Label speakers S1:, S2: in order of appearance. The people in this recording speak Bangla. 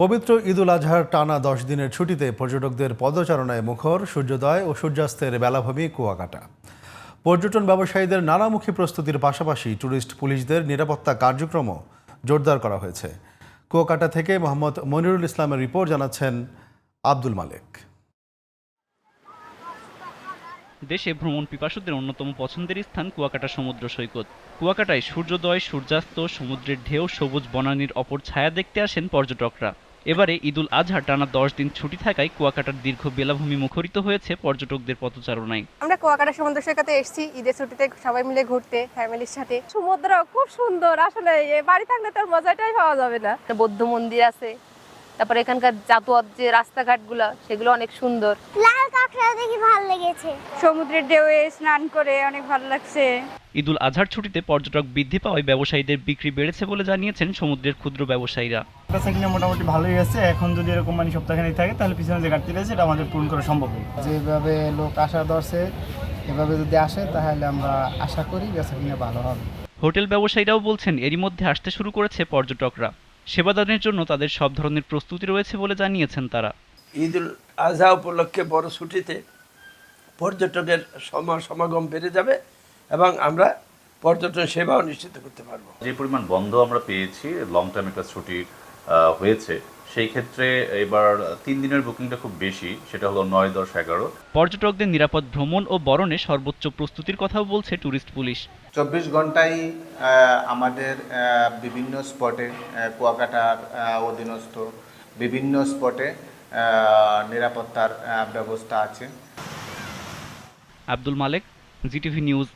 S1: পবিত্র ঈদুল আজহার টানা 10 দিনের ছুটিতে পর্যটকদের পদচারণায় মুখর সূর্যোদয় ও সূর্যাস্তের বেলাভূমি কুয়াকাটা। পর্যটন ব্যবসায়ীদের নানামুখী প্রস্তুতির পাশাপাশি ট্যুরিস্ট পুলিশদের নিরাপত্তা কার্যক্রমও জোরদার করা হয়েছে। কুয়াকাটা থেকে মোহাম্মদ মনিরুল ইসলামের রিপোর্ট, জানাচ্ছেন আব্দুল মালেক।
S2: দেশে ভ্রমণ পিপাসুদের অন্যতম পছন্দের স্থান কুয়াকাটা সমুদ্র সৈকত। কুয়াকাটায় সূর্যোদয়, সূর্যাস্ত, সমুদ্রের ঢেউ, সবুজ বনানীর অপর ছায়া দেখতে আসেন পর্যটকরা। এবারে ঈদুল আজহার টানা 10 দিন ছুটি থাকায় কুয়াকাটার দীর্ঘ বেলাভূমি মুখরিত হয়েছে পর্যটকদের পথচারণায়।
S3: আমরা কুয়াকাটা সমুদ্র সৈকতে এসেছি ঈদের ছুটিতে সবাই মিলে ঘুরতে ফ্যামিলির সাথে। সমুদ্র খুব সুন্দর, আসলে বাড়ি থাকলে তোর মজাটাই পাওয়া যাবে না।
S4: বৌদ্ধ মন্দির আছে, তারপরে এখানকার যাতায়াত যে রাস্তাঘাটগুলো সেগুলো অনেক সুন্দর।
S5: লাল কাঁকড়া দেখি ভালো লেগেছে।
S3: সমুদ্রের ঢেউয়ে স্নান করে অনেক ভালো লাগছে।
S2: ঈদুল আজহার ছুটিতে পর্যটক বৃদ্ধি পাওয়ায় ব্যবসায়ীদের বিক্রি বেড়েছে বলে জানিয়েছেন সমুদ্রের ক্ষুদ্র ব্যবসায়ীরা।
S6: বেচাকেনা মোটামুটি ভালোই আছে। এখন যদি এরকম সপ্তাহখানেক থাকে তাহলে পিছনে যে ঘাটতি রয়েছে এটা আমাদের পূরণ করা সম্ভব হবে।
S7: যেভাবে লোক আশা ধরছে এভাবে যদি আসে তাহলে আমরা আশা করি বেচাকেনা ভালো হবে।
S2: হোটেল ব্যবসায়ীরাও বলছেন এরই মধ্যে আসতে শুরু করেছে পর্যটকরা। সেবাদানের জন্য তাদের সব ধরনের প্রস্তুতি রয়েছে বলে জানিয়েছেন তারা।
S8: ঈদুল আজহা উপলক্ষে বড় ছুটিতে পর্যটকের সমাগম বেড়ে যাবে এবং আমরা পর্যটন সেবাও নিশ্চিত করতে পারবো।
S9: যে পরিমাণ বন্ধ আমরা পেয়েছি, লং টাইম একটা ছুটি হয়েছে, সেই ক্ষেত্রে এবার 3 দিনের বুকিংটা খুব বেশি, সেটা হলো 9, 10, 11।
S2: পর্যটকদের নিরাপদ ভ্রমণ ও বরণে সর্বোচ্চ প্রস্তুতির কথাও বলছে ট্যুরিস্ট পুলিশ।
S10: 24 ঘন্টায় আমাদের বিভিন্ন স্পটে কুয়াকাটার অধীনস্থ বিভিন্ন স্পটে নিরাপত্তার ব্যবস্থা আছে।
S2: আব্দুল মালেক, জিটিভি নিউজ।